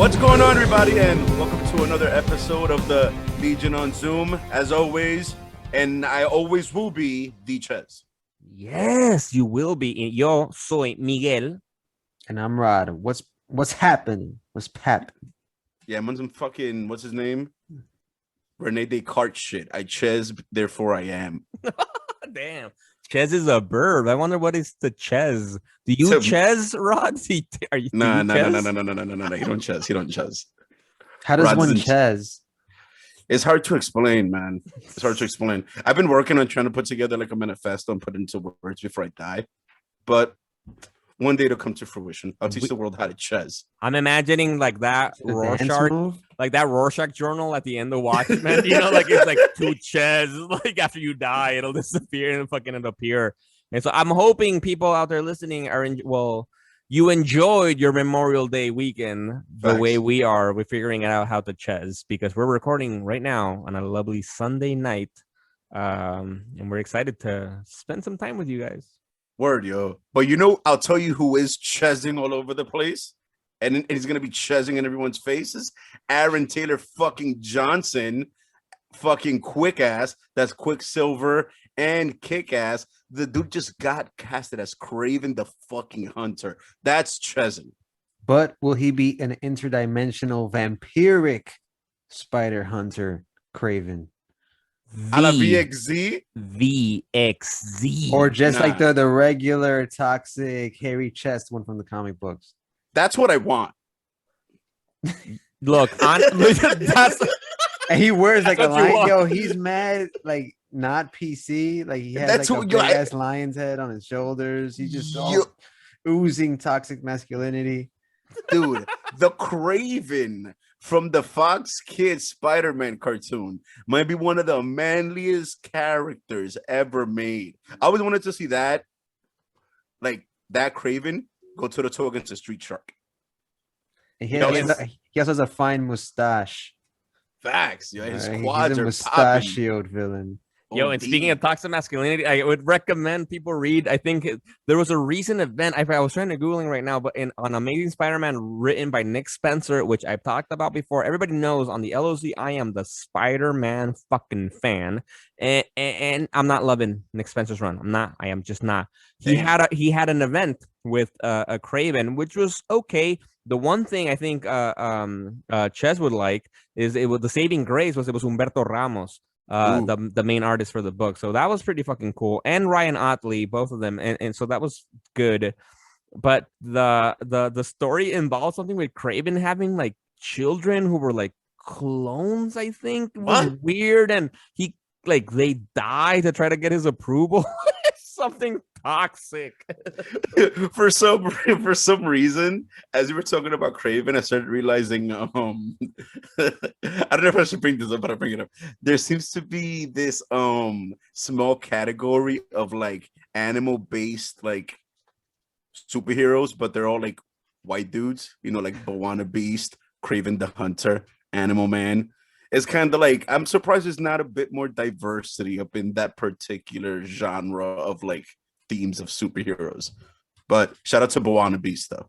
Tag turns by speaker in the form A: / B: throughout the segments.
A: What's going on, everybody, and welcome to another episode of the Legion on Zoom. As always, and I always will be, the Ches.
B: Yes, you will be. Yo soy Miguel.
C: And I'm Rod. What's happening? What's happening?
A: Yeah, I'm on some fucking, what's his name? Rene Descartes shit. I Ches, therefore I am.
B: Damn. Ches is a verb. I wonder what is the Ches. Do you Ches, Rod? Are you?
A: No.
B: You
A: don't Ches.
C: How does
A: Rod's
C: one
A: in-
C: Ches?
A: It's hard to explain, man. It's hard to explain. I've been working on trying to put together like a manifesto and put it into words before I die. But one day it'll come to fruition. I'll teach the world how to Ches.
B: I'm imagining like that Rorschach journal at the end of Watchmen. You know, like it's like two Ches. Like after you die, it'll disappear and fucking it'll appear. And so I'm hoping people out there listening you enjoyed your Memorial Day weekend the way we are. We're figuring out how to Ches because we're recording right now on a lovely Sunday night. And we're excited to spend some time with you guys.
A: Word, yo. But you know, I'll tell you who is Chesing all over the place. And he's going to be Chesing in everyone's faces. Aaron Taylor fucking Johnson. Fucking quick ass. That's Quicksilver and Kick Ass. The dude just got casted as Kraven the fucking Hunter. That's Chesing.
C: But will he be an interdimensional vampiric spider hunter Kraven?
A: A la VXZ?
B: VXZ.
C: Or just like the regular toxic hairy chest one from the comic books?
A: That's what I want.
B: Look, that's
C: and he wears like a
B: what you
C: lion.
B: want.
C: Yo, he's mad, like not PC. Like he has like a big ass lion's head on his shoulders. He's just oozing toxic masculinity.
A: Dude, the Kraven from the Fox Kids Spider-Man cartoon might be one of the manliest characters ever made. I always wanted to see that, like that Kraven go to the toe against a street shark.
C: And he also has a fine mustache.
A: Facts, yeah. His
C: He's
A: quads
C: a
A: are
C: mustachioed villain.
B: Yo, and speaking of toxic masculinity, I would recommend people read. I think there was a recent event. I was trying to Googling right now, but on Amazing Spider-Man, written by Nick Spencer, which I've talked about before. Everybody knows on the LoZ, I am the Spider-Man fucking fan, and I'm not loving Nick Spencer's run. I'm not. I am just not. He had an event with a Kraven, which was okay. The one thing I think Ches would like is the saving grace was Humberto Ramos. The main artist for the book, so that was pretty fucking cool, and Ryan Otley, both of them, and so that was good. But the story involved something with Kraven having like children who were like clones. I think was weird, and he like they die to try to get his approval. Something toxic.
A: for some reason, as we were talking about Kraven, I started realizing I don't know if I should bring this up, but I'll bring it up. There seems to be this small category of like animal based like superheroes, but they're all like white dudes, you know, like Bwana Beast, Kraven the Hunter, Animal Man. It's kind of like, I'm surprised there's not a bit more diversity up in that particular genre of like themes of superheroes. But shout out to Bwana Beast though.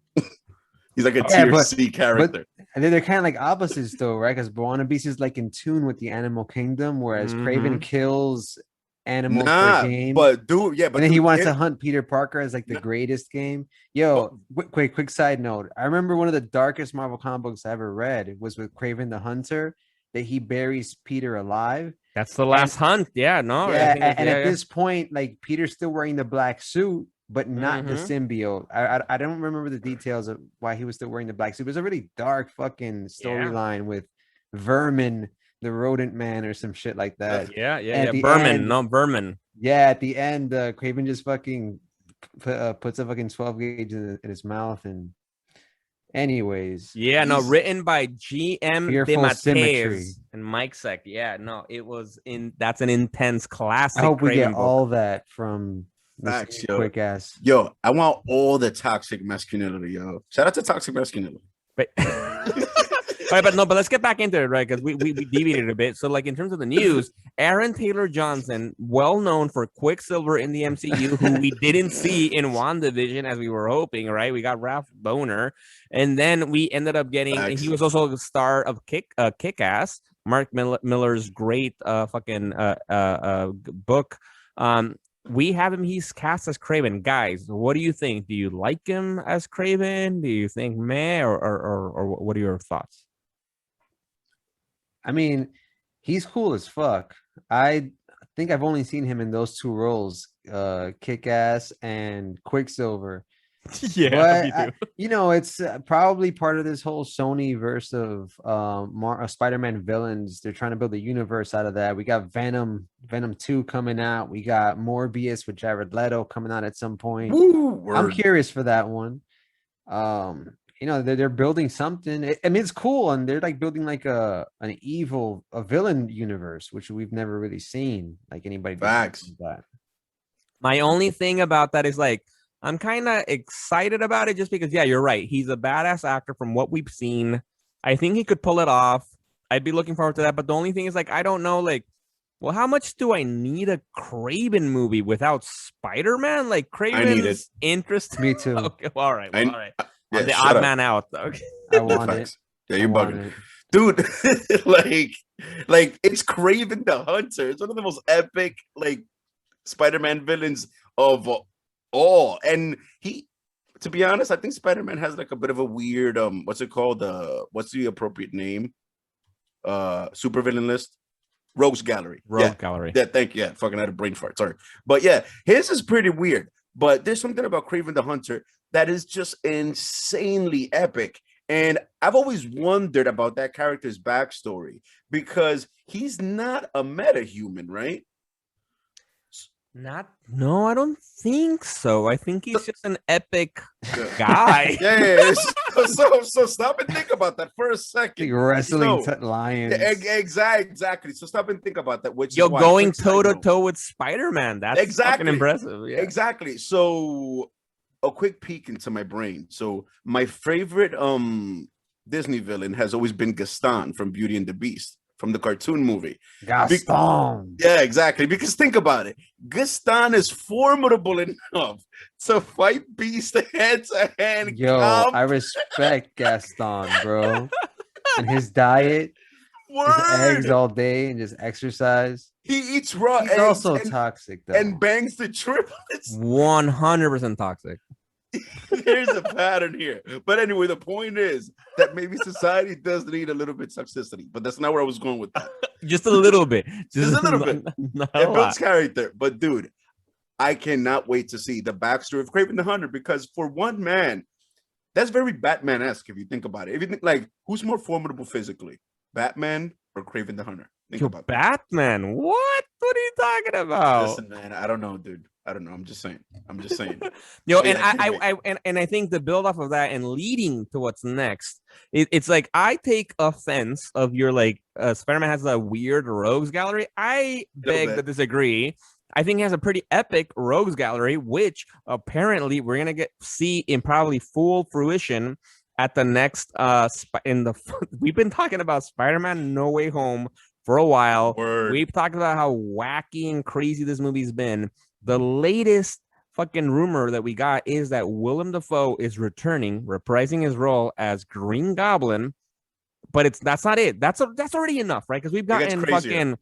A: He's like a tier C character.
C: And then they're kind of like opposites though, right? Because Bwana Beast is like in tune with the animal kingdom, whereas Kraven kills animals per game.
A: But dude,
C: and then he wants to hunt Peter Parker as like the greatest game. Yo, quick side note. I remember one of the darkest Marvel comic books I ever read was with Kraven the Hunter. That he buries Peter alive.
B: That's the last hunt. Yeah, no.
C: Yeah, and at this point, like Peter's still wearing the black suit, but not the symbiote. I don't remember the details of why he was still wearing the black suit. It was a really dark fucking storyline with Vermin, the rodent man, or some shit like that.
B: Yeah. Vermin.
C: Yeah, at the end, Kraven just fucking puts a fucking 12 gauge in his mouth and. Anyways,
B: written by G.M.
C: DeMatteis
B: and Mike Seck. That's an intense classic.
C: I hope we get
B: book.
C: all that from this quick ass.
A: Yo, I want all the toxic masculinity, yo. Shout out to toxic masculinity.
B: But right, but let's get back into it, right? Because we deviated a bit. So, like in terms of the news, Aaron Taylor Johnson, well known for Quicksilver in the MCU, who we didn't see in WandaVision as we were hoping, right? We got Ralph Boner, and then we ended up getting.
A: Facts.
B: He was also the star of Kick-Ass, Mark Miller's great book. We have him. He's cast as Kraven. Guys, what do you think? Do you like him as Kraven? Do you think meh, or what are your thoughts?
C: I mean, he's cool as fuck. I think I've only seen him in those two roles, Kick-Ass and Quicksilver.
B: Yeah,
C: but it's probably part of this whole Sony verse of Spider-Man villains. They're trying to build a universe out of that. We got Venom 2 coming out. We got Morbius with Jared Leto coming out at some point.
A: Woo,
C: I'm curious for that one. They're building something. I mean, it's cool, and they're like building like a villain universe, which we've never really seen. Like anybody.
A: Facts.
C: That.
B: My only thing about that is like, I'm kind of excited about it just because, yeah, you're right. He's a badass actor from what we've seen. I think he could pull it off. I'd be looking forward to that. But the only thing is, like, I don't know, like, well, how much do I need a Kraven movie without Spider-Man? Like, Kraven's interesting.
C: Me too.
B: Okay, well, all right. All right.
A: Yeah,
B: I'm the odd man out. Okay.
C: I want it.
A: Yeah, you're bugging. Dude, like it's Kraven the Hunter. It's one of the most epic, like, Spider-Man villains of all. And to be honest, I think Spider-Man has like a bit of a weird what's it called, what's the appropriate name, super villain list, rogues gallery.
B: Gallery.
A: Yeah, thank you. Yeah, fucking had a brain fart, sorry. But yeah, his is pretty weird, but there's something about Kraven the Hunter that is just insanely epic. And I've always wondered about that character's backstory, because he's not a meta-human, right?
B: No, I don't think so. I think he's just an epic guy.
A: Yeah. So stop and think about that for a second.
C: Like wrestling lions.
A: Yeah, exactly. So stop and think about that. Which
B: you're going toe to toe with Spider-Man. That's fucking impressive. Yeah.
A: Exactly. So a quick peek into my brain. So my favorite Disney villain has always been Gaston from Beauty and the Beast, from the cartoon movie.
C: Gaston.
A: Yeah, exactly. Because think about it. Gaston is formidable enough to fight Beast hand to hand.
C: Yo, I respect Gaston, bro. And his diet, just eggs all day and just exercise.
A: He eats raw eggs.
C: He's also toxic, though.
A: And bangs the triplets.
B: 100% toxic.
A: There's a pattern here. But anyway, the point is that maybe society does need a little bit of toxicity, but that's not where I was going with that.
B: Just a little bit.
A: Just a little bit. It builds character. But dude, I cannot wait to see the backstory of Kraven the Hunter, because for one man, that's very Batman-esque if you think about it. If you think, like, who's more formidable physically, Batman or Kraven the Hunter? Think about
B: Batman. That. What are you talking about?
A: Listen, man, I don't know, dude. I don't know. I'm just saying.
B: Yo, and I think the build off of that and leading to what's next, it's like, I take offense of your like Spider-Man has a weird rogues gallery. I beg to disagree. I think he has a pretty epic rogues gallery, which apparently we're gonna see in probably full fruition at the next we've been talking about Spider-Man No Way Home for a while.
A: Word.
B: We've talked about how wacky and crazy this movie's been. The latest fucking rumor that we got is that Willem Dafoe is returning, reprising his role as Green Goblin. But that's not it. That's already enough, right? Because we've gotten fucking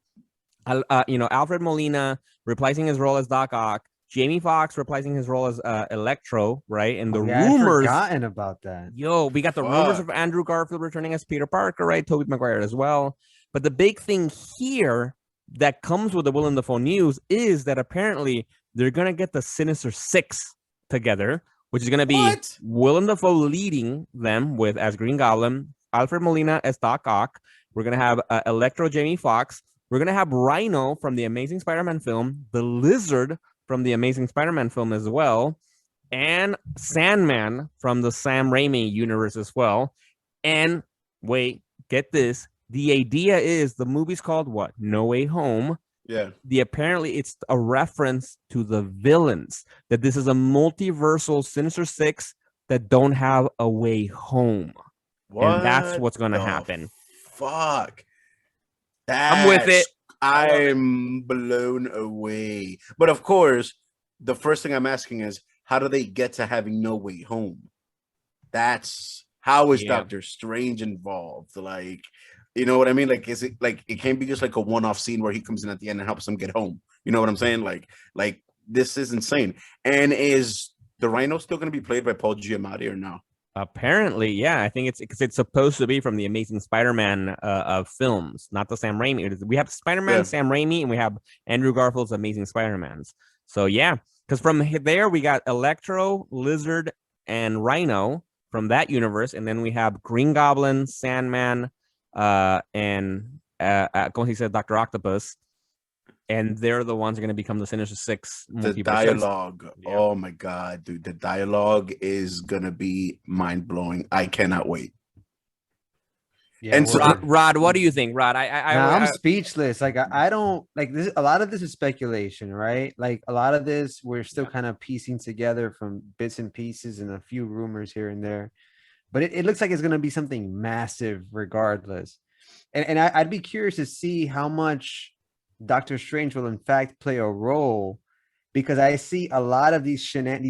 B: Alfred Molina reprising his role as Doc Ock, Jamie Foxx reprising his role as Electro, right? And the rumors.
C: I've forgotten about that.
B: Yo, we got the rumors of Andrew Garfield returning as Peter Parker, right? Tobey Maguire as well. But the big thing here that comes with the Willem Dafoe news is that apparently they're gonna get the Sinister Six together, which is gonna be Willem Dafoe leading them with as Green Goblin, Alfred Molina as Doc Ock. We're gonna have Electro Jamie Foxx. We're gonna have Rhino from the Amazing Spider-Man film, the Lizard from the Amazing Spider-Man film as well, and Sandman from the Sam Raimi universe as well. And wait, get this. The idea is the movie's called what? No Way Home.
A: Yeah.
B: Apparently it's a reference to the villains, that this is a multiversal Sinister Six that don't have a way home. And that's
A: What
B: what's going to
A: the
B: happen.
A: fuck?
B: I'm with it.
A: I'm blown away. But of course, the first thing I'm asking is, how do they get to having No Way Home? That's how is Doctor Strange involved? Like, you know what I mean? Like, is it like it can't be just like a one-off scene where he comes in at the end and helps him get home? You know what I'm saying? Like this is insane. And is the Rhino still going to be played by Paul Giamatti or no?
B: Apparently, yeah. I think it's because it's supposed to be from the Amazing Spider-Man films, not the Sam Raimi. We have Spider-Man, Sam Raimi, and we have Andrew Garfield's Amazing Spider-Mans. So yeah, because from there we got Electro, Lizard, and Rhino from that universe, and then we have Green Goblin, Sandman, and como he said, Dr. Octopus, and they're the ones who are going to become the Sinister Six.
A: The dialogue, oh my god, dude, the dialogue is gonna be mind-blowing. I cannot wait.
C: Yeah,
A: and so,
B: Rod, what do you think, Rod?
C: I'm speechless. Like I don't like this. A lot of this is speculation, right? Like a lot of this we're still kind of piecing together from bits and pieces and a few rumors here and there, but it looks like it's going to be something massive regardless. And I'd be curious to see how much Doctor Strange will in fact play a role, because I see a lot of these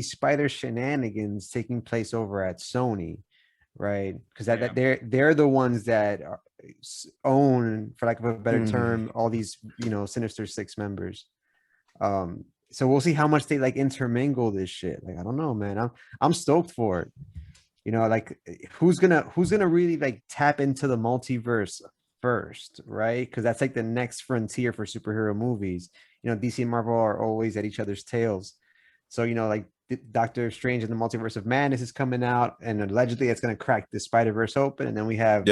C: spider shenanigans taking place over at Sony, right? Because that they're the ones that own, for lack of a better term, all these Sinister Six members. So we'll see how much they like intermingle this shit. Like I don't know, man. I'm stoked for it. Like who's gonna really like tap into the multiverse first, right? Because that's like the next frontier for superhero movies. DC and Marvel are always at each other's tails. So like Doctor Strange in the Multiverse of Madness is coming out, and allegedly it's going to crack the Spider-Verse open, and then we have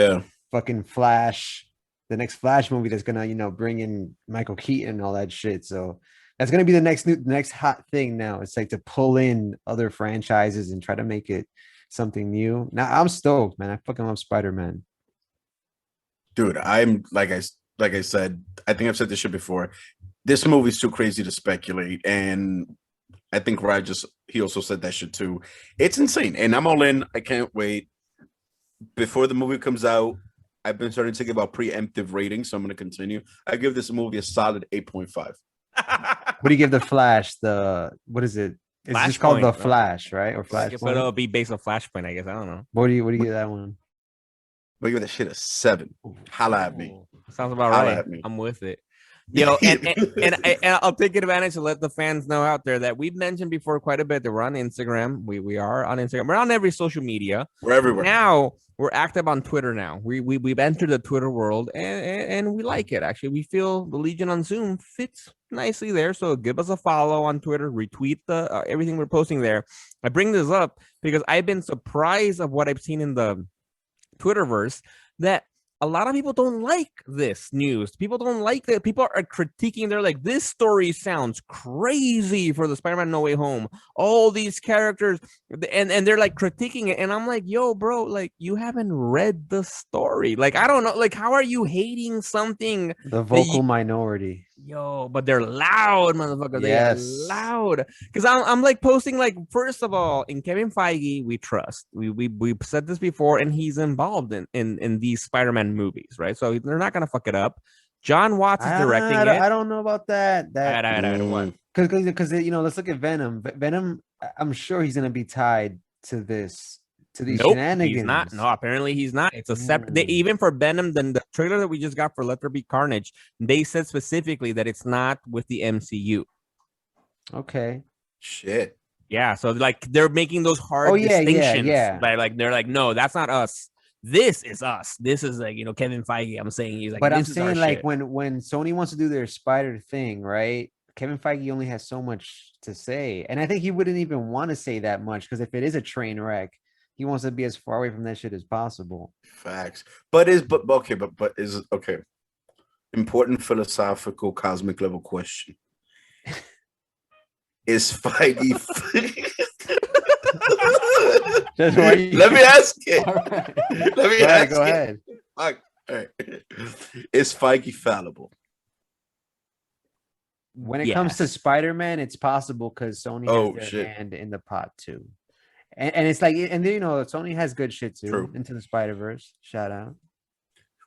C: fucking Flash, the next Flash movie that's going to bring in Michael Keaton and all that shit. So that's going to be the next hot thing now. It's like to pull in other franchises and try to make it something new. Now I'm stoked, man. I fucking love Spider-Man.
A: Dude, I'm like I said, I think I've said this shit before. This movie's too crazy to speculate, and I think he also said that shit too. It's insane, and I'm all in. I can't wait. Before the movie comes out, I've been starting to think about preemptive ratings, so I'm going to continue. I give this movie a solid 8.5.
C: What do you give the Flash? What is it? It's just called The Flash, right? Or Flash?
B: But it'll be based on Flashpoint, I guess. I don't know.
C: What do you give that one?
A: But give that shit a 7. Holla at me.
B: Sounds about right. I'm with it. And I'll take advantage to let the fans know out there that we've mentioned before quite a bit that we're on Instagram. We are on Instagram. We're on every social media.
A: We're everywhere.
B: Now we're active on Twitter now. We've entered the Twitter world and we like it. Actually, we feel the Legion on Zoom fits nicely there. So give us a follow on Twitter, retweet the everything we're posting there. I bring this up because I've been surprised of what I've seen in the Twitterverse, that a lot of people don't like this news. People don't like that. People are critiquing. They're like, this story sounds crazy for the Spider-Man No Way Home. All these characters, and they're like critiquing it. And I'm like, yo, bro, like you haven't read the story. Like, I don't know. Like, how are you hating something?
C: The vocal minority.
B: Yo, but they're loud, motherfucker. Yes. They are loud. Because I'm like posting, like, first of all, in Kevin Feige, we trust. We said this before, and he's involved in these Spider-Man movies, right? So they're not gonna fuck it up. John Watts is directing it.
C: I don't know about that. Because let's look at Venom. Venom, I'm sure he's gonna be tied to this. To these shenanigans.
B: He's not. No, apparently he's not. It's a separate. Even for Venom, then the trailer that we just got for Let There Be Carnage, they said specifically that it's not with the MCU.
C: Okay.
A: Shit.
B: Yeah. So like they're making those hard distinctions. Yeah. Like they're like, no, that's not us. This is us. This is like Kevin Feige. I'm saying he's like.
C: But I'm saying like shit. when Sony wants to do their Spider thing, right? Kevin Feige only has so much to say, and I think he wouldn't even want to say that much because if it is a train wreck, he wants to be as far away from that shit as possible.
A: Facts. Okay. Important philosophical cosmic level question. Is Feige Let me ask it. Right. Let me ask
C: go ahead.
A: All right. Is Feige fallible?
C: When it comes to Spider-Man, it's possible because Sony has their hand in the pot too. And it's like, and you know, Sony has good shit too.
A: True.
C: Into the Spider-Verse, shout out.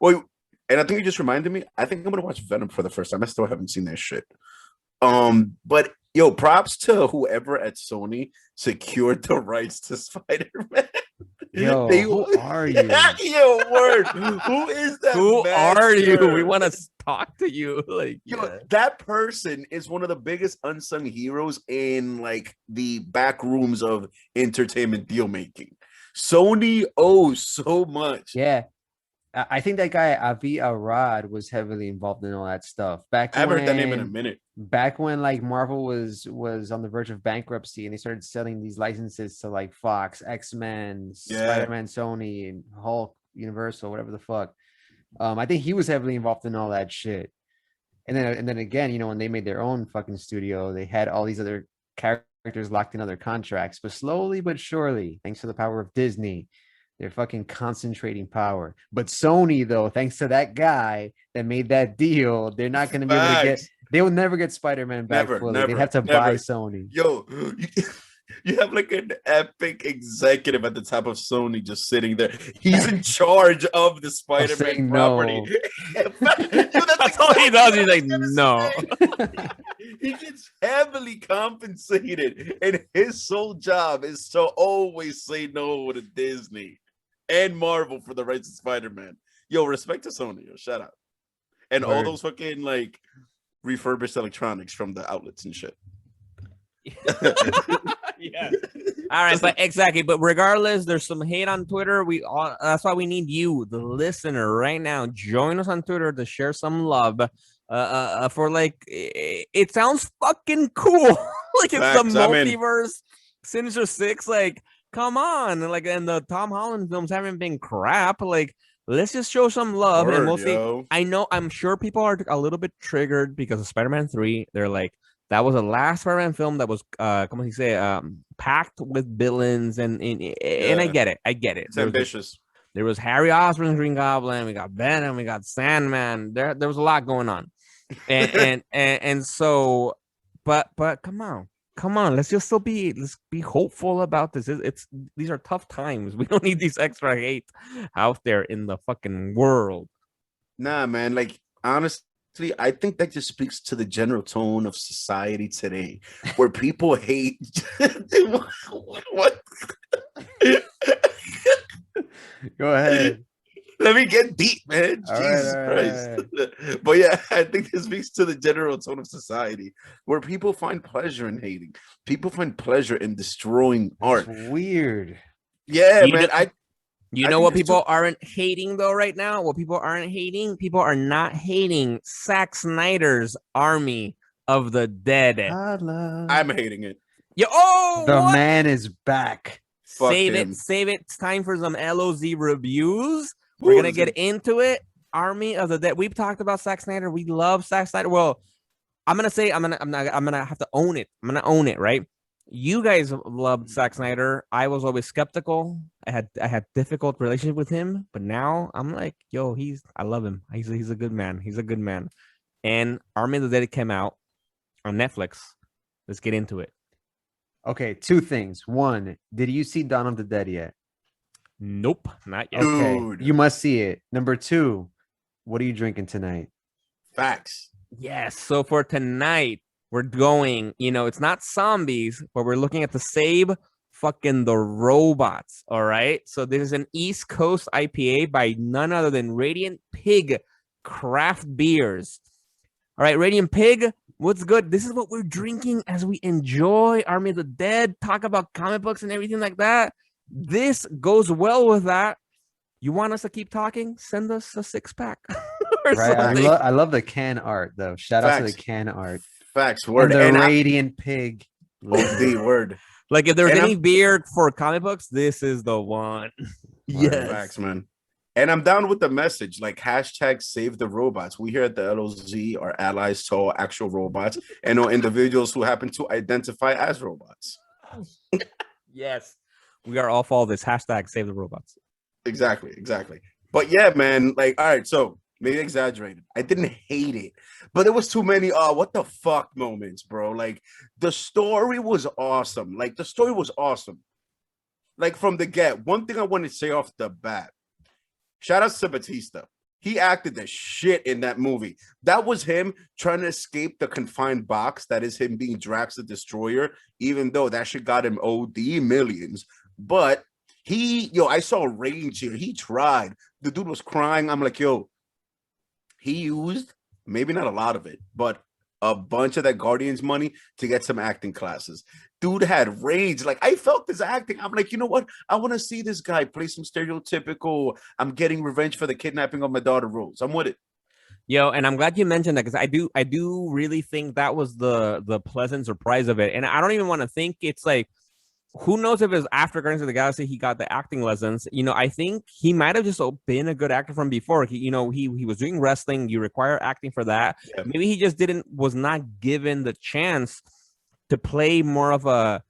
A: Well, and I think you just reminded me. I think I'm gonna watch Venom for the first time. I still haven't seen that shit. But yo, props to whoever at Sony secured the rights to Spider-Man.
C: Yo, who are you?
A: Yo, word. Who is that?
B: Who are you?
A: master?
B: We want to talk to you. Like,
A: Yo,
B: yeah.
A: that person is one of the biggest unsung heroes in like the back rooms of entertainment deal making. Sony owes so much.
C: Yeah. I think that guy Avi Arad was heavily involved in all that stuff back
A: I haven't heard that name in a
C: when
A: minute.
C: back when like Marvel was on the verge of bankruptcy and they started selling these licenses to like Fox, X-Men,
A: Yeah.
C: Spider-Man, Sony, and Hulk, Universal, whatever the fuck. I think he was heavily involved in all that shit. And then again, you know, when they made their own fucking studio, they had all these other characters locked in other contracts. But slowly but surely, thanks to the power of Disney, they're fucking concentrating power. But Sony, though, thanks to that guy that made that deal, they're not going to be able to get.
A: Facts.
C: They will never get Spider-Man back
A: Never,
C: fully.
A: never,
C: They'd have to
A: never.
C: buy Sony.
A: Yo, you have like an epic executive at the top of Sony just sitting there. He's in charge of the Spider-Man
C: saying
A: property.
C: no.
A: Yo,
B: That's all he does. He's like, no.
A: He gets heavily compensated, and his sole job is to always say no to Disney and Marvel for the rights of Spider-Man. Yo, respect to Sony. Yo, shout out. And all
C: Word.
A: those fucking like refurbished electronics from the outlets and shit.
B: Yeah. All right, but exactly. But regardless, there's some hate on Twitter. That's why we need you, the listener, right now. Join us on Twitter to share some love. For like, it sounds fucking cool. Like it's
A: Facts,
B: the
A: I'm in.
B: multiverse, Sinister Six. Like, come on, like, and the Tom Holland films haven't been crap. Like, let's just show some love, and we'll see.
A: Yo.
B: I'm sure people are a little bit triggered because of Spider-Man 3. They're like, that was the last Spider-Man film that was, como se say, packed with villains, and I get it.
A: It's ambitious.
B: There was Harry Osborn's Green Goblin. We got Venom. We got Sandman. There was a lot going on, and so, but come on. Let's be hopeful about this. These are tough times. We don't need these extra hate out there in the fucking world.
A: Nah, man. Like honestly, I think that just speaks to the general tone of society today, where people hate. What?
C: Go ahead.
A: Let me get deep, man.
C: All
A: Jesus
C: right.
A: Christ. But yeah, I think this speaks to the general tone of society, where people find pleasure in hating. People find pleasure in destroying art.
C: It's weird.
A: Yeah,
B: You
A: man.
B: know- You
A: I
B: know
A: think
B: what
A: it's
B: people aren't hating though right now? What people aren't hating? People are not hating Zack Snyder's Army of the Dead.
A: I'm hating it.
C: The
B: What?
C: man is back.
A: Fuck
B: Save
A: him.
B: it. It's time for some LoZ reviews.
A: Who
B: We're gonna
A: is
B: get
A: it?
B: into it. Army of the Dead. We've talked about Zack Snyder. We love Zack Snyder. Well, I'm gonna have to own it. I'm gonna own it, right? You guys loved Zack Snyder. I was always skeptical. I had difficult relationship with him, but now I'm like, yo, I love him. He's a good man. He's a good man. And Army of the Dead came out on Netflix. Let's get into it.
C: Okay, two things. One, did you see Dawn of the Dead yet?
B: Nope, not yet.
C: Okay,
A: Dude.
C: you must see it. Number two, what are you drinking tonight?
A: Facts.
B: Yes. So for tonight, we're going, it's not zombies, but we're looking at the save fucking the robots. All right. So this is an East Coast IPA by none other than Radiant Pig Craft Beers. All right, Radiant Pig, what's good? This is what we're drinking as we enjoy Army of the Dead, talk about comic books and everything like that. This goes well with that. You want us to keep talking? Send us a 6-pack.
C: Right.
B: something.
C: I love the can art though. Shout out to
A: Facts.
C: the can art.
A: Facts. Word.
C: And the
A: And
C: Radiant Pig.
A: OD word.
B: Like if there's
A: And
B: any
A: I'm-
B: beer for comic books, this is the one.
C: Yes.
A: Facts, man. And I'm down with the message, like hashtag save the robots. We here at the LoZ are allies to all actual robots and all individuals who happen to identify as robots.
B: Yes. We are all for this. Hashtag save the robots.
A: Exactly. But yeah, man, like, all right, so maybe exaggerated. I didn't hate it, but there was too many what the fuck moments, bro. Like the story was awesome. like from the get. One thing I want to say off the bat. Shout out to Batista. He acted the shit in that movie. That was him trying to escape the confined box that is him being Drax the Destroyer, even though that shit got him OD millions. But I saw range here. He tried. The dude was crying. I'm like, yo, he used maybe not a lot of it, but a bunch of that Guardians money to get some acting classes. Dude had range. Like, I felt this acting. I'm like, you know what? I want to see this guy play some stereotypical, I'm getting revenge for the kidnapping of my daughter roles. I'm with it.
B: Yo, and I'm glad you mentioned that because I do really think that was the pleasant surprise of it. And I don't even want to think it's like, who knows if it's after Guardians of the Galaxy he got the acting lessons. I think he might have just been a good actor from before. He was doing wrestling. You require acting for that. Yeah. Maybe he just was not given the chance to play more of a,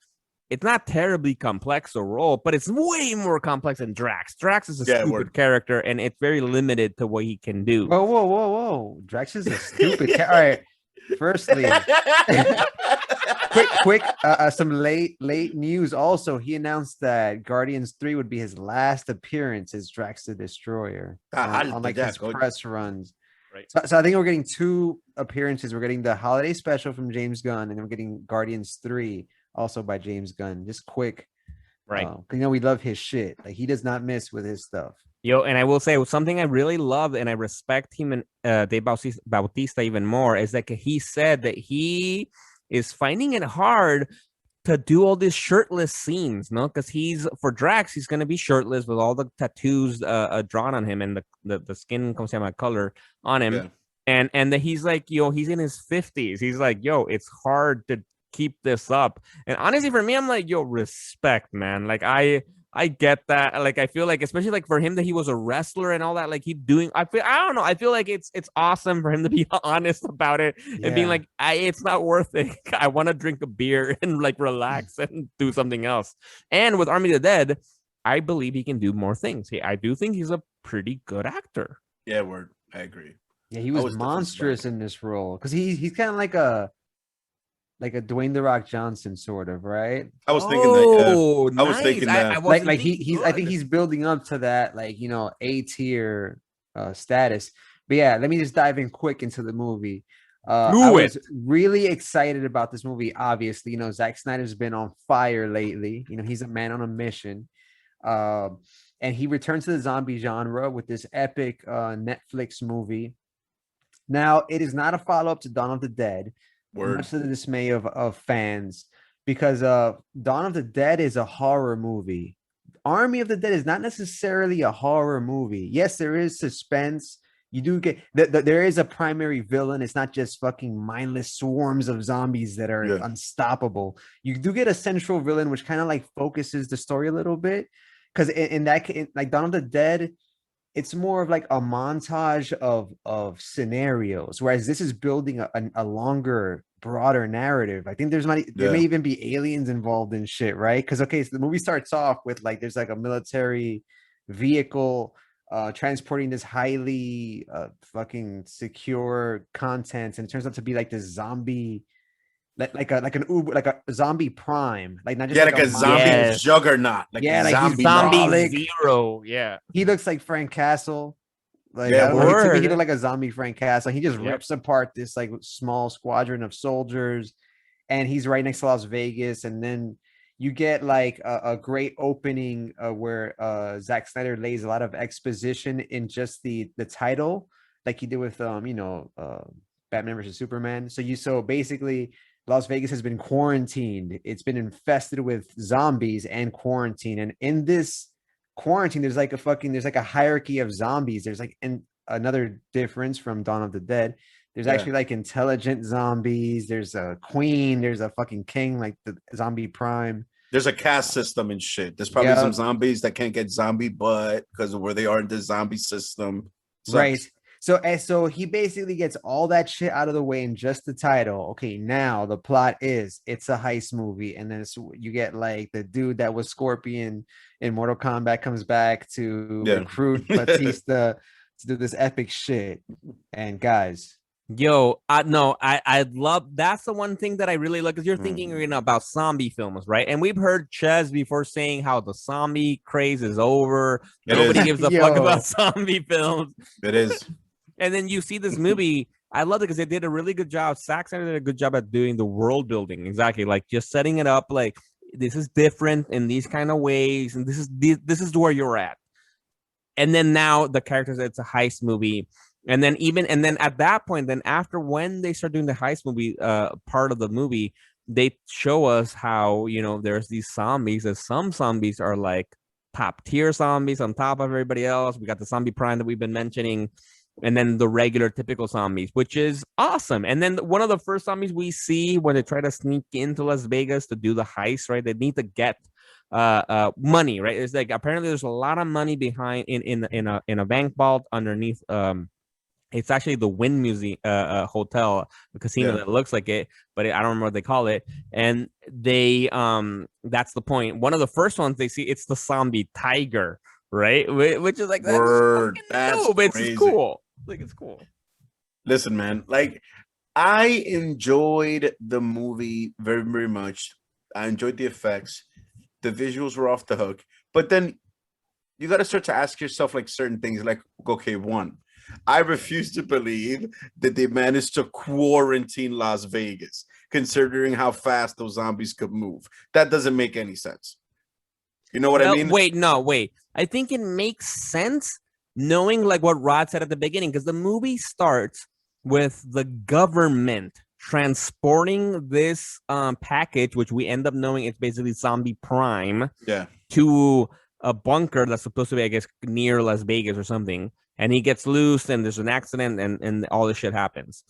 B: it's not terribly complex a role, but it's way more complex than Drax. Drax is a stupid character, and it's very limited to what he can do.
C: Whoa. Drax is a stupid character. All right. Firstly, quick, some late news. Also, he announced that Guardians 3 would be his last appearance as Drax the Destroyer on like his press runs. Right. So I think we're getting 2 appearances. We're getting the holiday special from James Gunn, and then we're getting Guardians 3 also by James Gunn. Just quick, right? We love his shit. Like, he does not miss with his stuff.
B: Yo, and I will say something I really love, and I respect him and Dave Bautista even more, is that he said that he is finding it hard to do all these shirtless scenes, no? Because for Drax, he's gonna be shirtless with all the tattoos drawn on him and the skin color on him, yeah. and that he's like, he's in his 50s. He's like, it's hard to keep this up. And honestly, for me, I'm like, respect, man. Like, I get that. Like, I feel like, especially like for him that he was a wrestler and all that, like I don't know. I feel like it's awesome for him to be honest about it and being like, it's not worth it. I want to drink a beer and like relax and do something else. And with Army of the Dead, I believe he can do more things. I do think he's a pretty good actor.
A: Yeah, I agree.
C: Yeah, he was monstrous in this role because he's kind of like a Dwayne The Rock Johnson, sort of, right?
A: I was thinking that.
B: Nice.
A: I was thinking that.
C: I think he's building up to that, like, A tier status. But yeah, let me just dive in quick into the movie. I was really excited about this movie. Obviously, Zack Snyder's been on fire lately. He's a man on a mission. And he returned to the zombie genre with this epic Netflix movie. Now, it is not a follow-up to Dawn of the Dead. Much to the dismay of fans, because Dawn of the Dead is a horror movie. Army of the Dead is not necessarily a horror movie. Yes, there is suspense. You do get there is a primary villain. It's not just fucking mindless swarms of zombies that are unstoppable. You do get a central villain, which kind of like focuses the story a little bit. Because in like Dawn of the Dead, it's more of like a montage of scenarios, whereas this is building a longer, broader narrative. I think there may even be aliens involved in shit, right? Because so the movie starts off with like there's like a military vehicle transporting this highly fucking secure content, and it turns out to be like this zombie. Like a zombie prime, like not just
A: like a zombie juggernaut, like
B: zombie zero. Yeah,
C: he looks like Frank Castle. Like, to me, he looked like a zombie Frank Castle. He just rips apart this like small squadron of soldiers, and he's right next to Las Vegas. And then you get like a great opening where Zack Snyder lays a lot of exposition in just the title, like he did with Batman versus Superman. So basically, Las Vegas has been quarantined. It's been infested with zombies and quarantine. And in this quarantine, there's like a hierarchy of zombies. There's like another difference from Dawn of the Dead. There's actually like intelligent zombies. There's a queen. There's a fucking king, like the zombie prime.
A: There's a caste system and shit. There's probably some zombies that can't get zombie butt because of where they are in the zombie system.
C: Right. So he basically gets all that shit out of the way in just the title. Okay, now the plot is it's a heist movie, and then you get like the dude that was Scorpion in Mortal Kombat comes back to recruit Batista to do this epic shit. And guys,
B: Yo, no, I love that's the one thing that I really look because you're thinking about zombie films, right? And we've heard Ches before saying how the zombie craze is over. Nobody gives a fuck about zombie films.
A: It is.
B: And then you see this movie. I love it because they did a really good job. Zack Snyder did a good job at doing the world building. Exactly, like just setting it up. Like this is different in these kind of ways, and this is where you're at. And then now the characters, it's a heist movie. And then at that point, then after when they start doing the heist movie part of the movie, they show us how, there's these zombies, and some zombies are like top tier zombies on top of everybody else. We got the zombie prime that we've been mentioning, and then the regular typical zombies, which is awesome. And then one of the first zombies we see when they try to sneak into Las Vegas to do the heist, right? They need to get money, right? It's like apparently there's a lot of money behind in a bank vault underneath it's actually the Wynn Museum hotel, the casino that looks like it, but I don't remember what they call it. And they that's the point. One of the first ones they see, it's the zombie tiger, right? Which is like that's crazy. It's cool. Like it's cool.
A: Listen, man, like I enjoyed the movie very, very much. I enjoyed the effects. The visuals were off the hook. But then you got to start to ask yourself like certain things like, okay, one, I refuse to believe that they managed to quarantine Las Vegas, considering how fast those zombies could move. That doesn't make any sense. You know what I mean?
B: Wait. I think it makes sense knowing like what Rod said at the beginning, because the movie starts with the government transporting this package, which we end up knowing it's basically Zombie Prime, to a bunker that's supposed to be, I guess, near Las Vegas or something. And he gets loose and there's an accident and all this shit happens.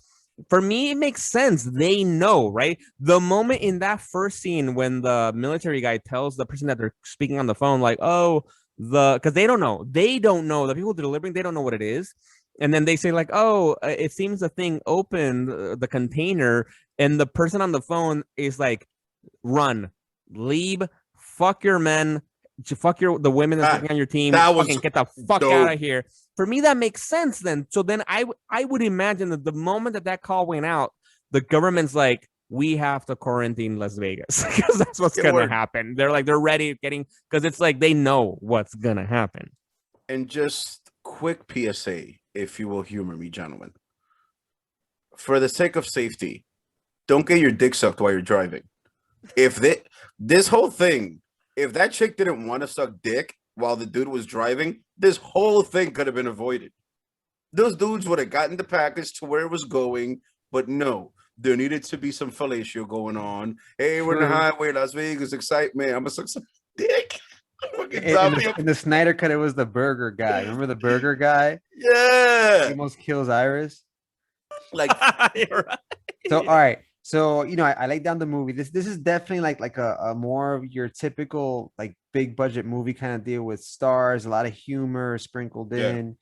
B: For me, it makes sense. They know, right? The moment in that first scene when the military guy tells the person that they're speaking on the phone, like, because they don't know. They don't know. The people delivering, they don't know what it is. And then they say like, it seems the thing opened, the container. And the person on the phone is like, run, leave, fuck your men, fuck the women that's working on your team, fucking get the fuck out of here. For me, that makes sense then. So then I would imagine that the moment that call went out, the government's like, we have to quarantine Las Vegas because that's what's going to happen. They're like, they're ready because it's like they know what's going to happen.
A: And just quick PSA, if you will humor me, gentlemen. For the sake of safety, don't get your dick sucked while you're driving. If this whole thing, if that chick didn't want to suck dick while the dude was driving, this whole thing could have been avoided. Those dudes would have gotten the package to where it was going, but no, there needed to be some fellatio going on. Hey, we're in the highway, Las Vegas, excitement. I'm gonna suck some dick.
C: In the Snyder cut, it was the burger guy. Remember the burger guy?
A: Yeah.
C: He almost kills Iris.
A: Like,
B: you're right.
C: So, all right. So, I laid down the movie. This is definitely like a more of your typical like big budget movie kind of deal with stars, a lot of humor sprinkled in.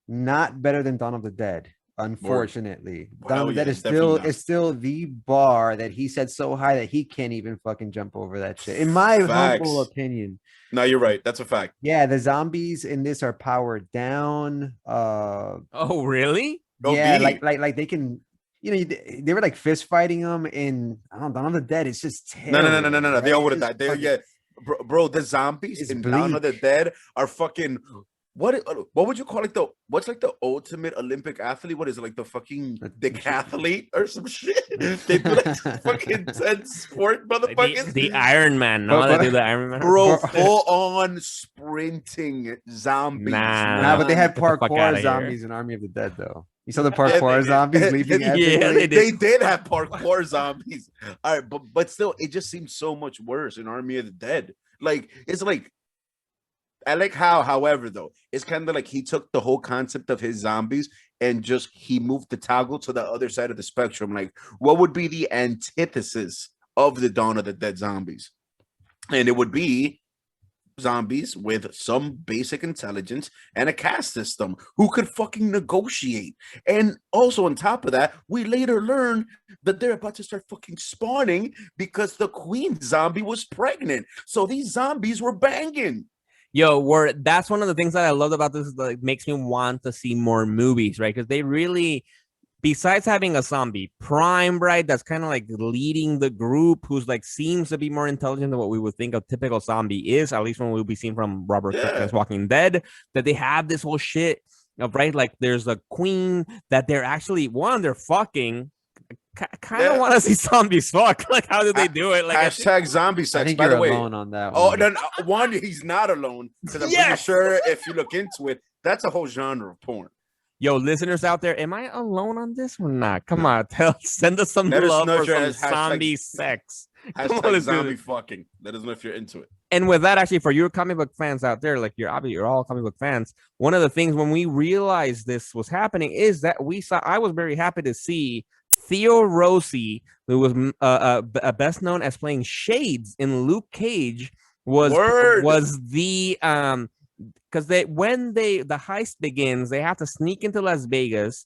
C: Not better than Dawn of the Dead, unfortunately. Dawn of the Dead is still the bar that he set so high that he can't even fucking jump over that shit. In my humble opinion.
A: No, you're right. That's a fact.
C: Yeah, the zombies in this are powered down.
B: Oh, really?
C: Yeah, like they can. They were like fist fighting them in Dawn of the Dead. It's just terrible.
A: No. Right? They all would have died. Bro, the zombies in Dawn of the Dead are fucking. What would you call it though? What's like the ultimate Olympic athlete? What is it, like the fucking decathlete or some shit? They do like fucking intense sport, motherfuckers.
B: The Iron Man, no, they do the Iron Man.
A: Bro, full on sprinting zombies.
C: Nah, but they had parkour zombies in Army of the Dead though. You saw the parkour zombies leaping?
A: Yeah, they did have parkour zombies. All right, but still, it just seems so much worse in Army of the Dead. Like it's like. I like how, however, though, it's kind of like he took the whole concept of his zombies and he moved the toggle to the other side of the spectrum. Like, what would be the antithesis of the Dawn of the Dead zombies? And it would be zombies with some basic intelligence and a caste system who could fucking negotiate. And also on top of that, we later learn that they're about to start fucking spawning because the queen zombie was pregnant. So these zombies were banging.
B: Yo, that's one of the things that I love about this, is like makes me want to see more movies, right? Because they really besides having a zombie prime, right, that's kind of like leading the group, who's like seems to be more intelligent than what we would think a typical zombie is, at least when we'll be seen from Robert Kirkman's Walking Dead, that they have this whole shit of, right, like there's a queen that they're actually they're fucking. Kind of want to see zombies fuck. Like, how do they do it? Like,
A: hashtag zombie sex.
C: I think
A: by
C: you're
A: the way,
C: alone on that
A: oh,
C: one.
A: then one, he's not alone, because I'm pretty sure if you look into it, that's a whole genre of porn.
B: Yo, listeners out there, am I alone on this one? Nah, come on, send us some love for some zombie sex.
A: Hashtag zombie fucking. Let us know if you're into it.
B: And with that, actually, for your comic book fans out there, like you're all comic book fans. One of the things when we realized this was happening is that I was very happy to see Theo Rossi, who was best known as playing Shades in Luke Cage, was the because when the heist begins, they have to sneak into Las Vegas,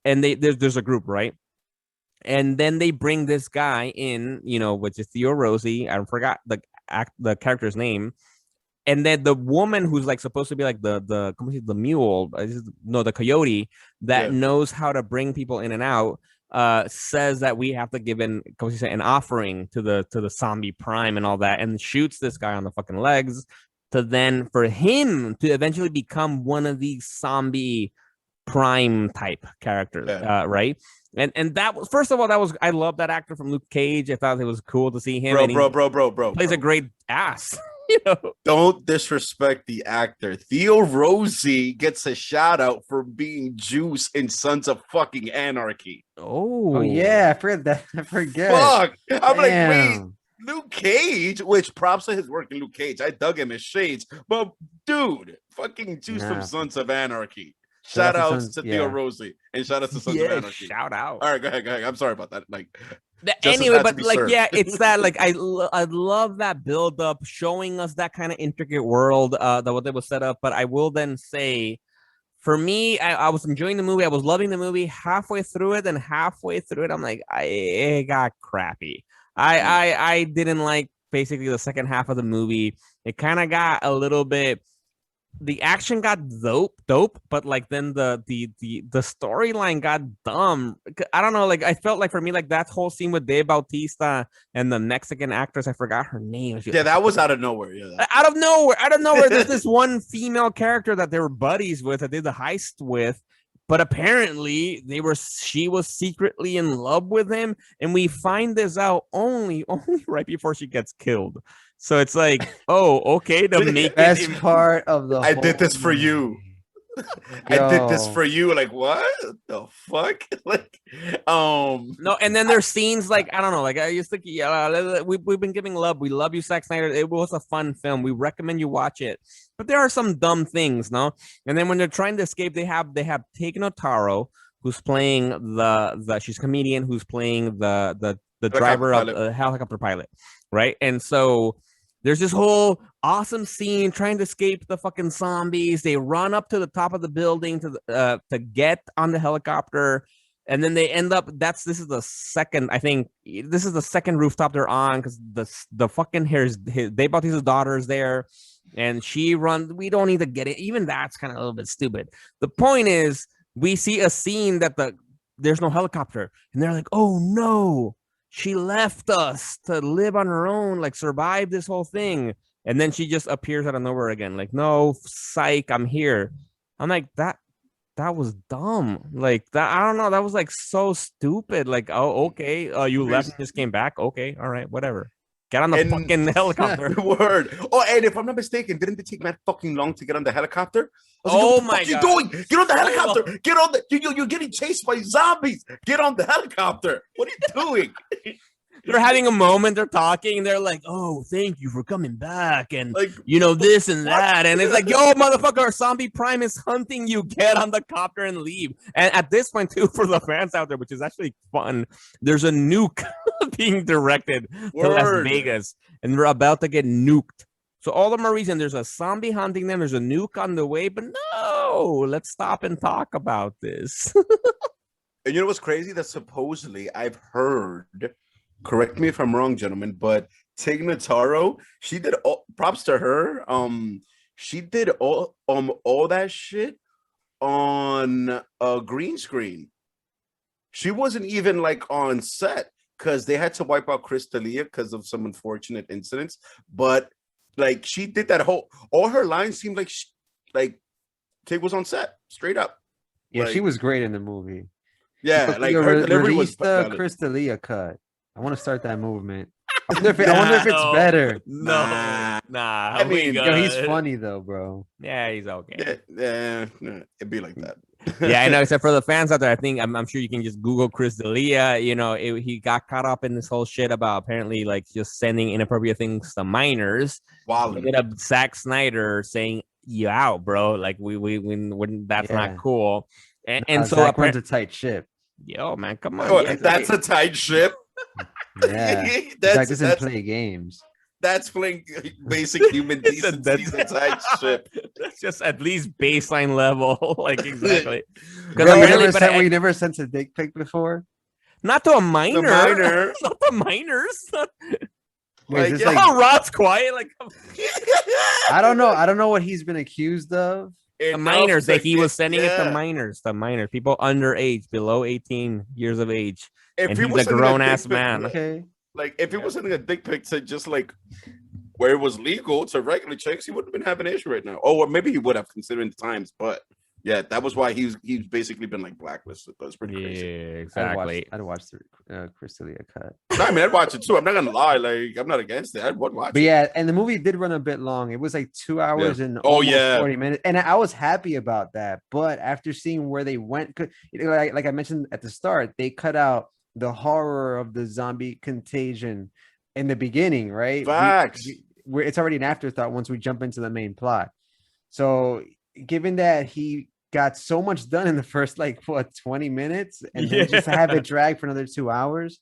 B: and there's a group, right? And then they bring this guy in, which is Theo Rossi. I forgot the character's name. And then the woman who's like supposed to be like the mule, the coyote that knows how to bring people in and out, says that we have to give an offering to the zombie prime and all that, and shoots this guy on the fucking legs to then for him to eventually become one of these zombie prime type characters, right? And that was, first of all, I love that actor from Luke Cage. I thought it was cool to see him.
A: Bro.
B: Plays a great ass.
A: Don't disrespect the actor. Theo Rossi gets a shout out for being Juice in Sons of Fucking Anarchy.
C: Oh yeah, I forget that. I forget.
A: Fuck. I'm like, wait, Luke Cage, which props to his work in Luke Cage. I dug him as Shades, but dude, fucking Juice from Sons of Anarchy. Shout outs to Theo Rossi and shout outs to Sons of Anarchy.
B: Shout out.
A: All right, go ahead. I'm sorry about that. Like,
B: anyway, but like, it's that like I love that build up, showing us that kind of intricate world that what they was set up. But I will then say, for me, I was enjoying the movie. I was loving the movie halfway through it, and halfway through it, I'm like, it got crappy. I didn't like basically the second half of the movie. It kind of got a little bit. The action got dope, but like then the storyline got dumb. I don't know, like I felt like for me, like that whole scene with Dave Bautista and the Mexican actress, I forgot her name.
A: That was out of nowhere.
B: Out of nowhere. There's this one female character that they were buddies with, that they did the heist with, but apparently she was secretly in love with him, and we find this out only right before she gets killed. So it's like, oh, okay. To make
C: best part of the
A: I did this for you. I did this for you. Like, what the fuck? Like,
B: no. And then there's scenes like, I don't know, like I used to, we've been giving love. We love you, Zack Snyder. It was a fun film. We recommend you watch it. But there are some dumb things, no. And then when they're trying to escape, they have taken Notaro, who's playing she's a comedian who's playing the driver of a helicopter pilot, right? And so there's this whole awesome scene trying to escape the fucking zombies. They run up to the top of the building to get on the helicopter, and then they end up. This is the second rooftop they're on, because the fucking Dave Bautista's daughter is there, and she runs. We don't need to get it. Even that's kind of a little bit stupid. The point is, we see a scene that there's no helicopter, and they're like, oh no. She left us to live on her own, like survive this whole thing. And then she just appears out of nowhere again. Like, no, psych, I'm here. I'm like, that was dumb. Like that, I don't know. That was like so stupid. Like, oh, okay. You left and just came back. Okay. All right. Whatever. Get on the fucking helicopter.
A: Word. Oh, and if I'm not mistaken, didn't it take that fucking long to get on the helicopter?
B: Oh my God.
A: What are you doing? Get on the helicopter. Get on you're getting chased by zombies. Get on the helicopter. What are you doing?
B: They're having a moment, they're talking, they're like, oh, thank you for coming back, and like, this and that. And it's like, yo, motherfucker, zombie prime is hunting you. Get on the copter and leave. And at this point, too, for the fans out there, which is actually fun, there's a nuke being directed to Las Vegas, and we're about to get nuked. So all the more reason there's a zombie hunting them, there's a nuke on the way, but no, let's stop and talk about this.
A: And you know what's crazy? That supposedly I've heard, correct me if I'm wrong, gentlemen, but Tig Notaro, she did props to her. She did all that shit on a green screen. She wasn't even like on set because they had to wipe out Crystalia because of some unfortunate incidents. But like she did that all her lines seemed like like Kate was on set straight up.
C: Yeah,
A: like,
C: she was great in the movie.
A: Yeah, like her delivery was
C: release the
A: valid.
C: Crystalia cut. I want to start that movement. I wonder if it's better.
B: Nah.
A: I mean,
C: he's funny though, bro.
B: Yeah, he's okay.
A: Yeah, it'd be like that.
B: Yeah, I know. Except for the fans out there, I think I'm sure you can just Google Chris D'Elia. You know, he got caught up in this whole shit about apparently like just sending inappropriate things to minors.
A: Wow.
B: Ended up Zack Snyder saying, "You out, bro? Like we that's not cool." And so
C: Zack runs a tight ship.
B: Yo, man, come on.
A: That's a tight ship.
C: Yeah, Zack doesn't play games.
A: That's playing basic human decency. That's a tight ship.
B: That's just at least baseline level, like exactly.
C: Because we never sent a dick pic before.
B: Not to a minor. Not to minors.
C: Wait,
B: Rod's quiet. Like
C: I don't know what he's been accused of.
B: The minors that he was sending it to minors, people underage, below 18 years of age.
A: If
B: and he's a grown ass man.
C: Okay.
A: Like if he was sending a dick pic to just like where it was legal to regular chicks, he wouldn't have been having an issue right now. Oh, or maybe he would have considering the times, but yeah, that was why he's basically been like blacklisted. That's pretty crazy.
B: Yeah, exactly.
C: I'd watch the Crystalia cut.
A: I mean, I'd watch it too. I'm not gonna lie, like I'm not against it. I would watch
C: but
A: it.
C: Yeah, and the movie did run a bit long. It was like 2 hours and 40 minutes, and I was happy about that. But after seeing where they went, like I mentioned at the start, they cut out the horror of the zombie contagion in the beginning, right?
A: Facts.
C: It's already an afterthought once we jump into the main plot. So given that he got so much done in the first 20 minutes and then just have it drag for another 2 hours,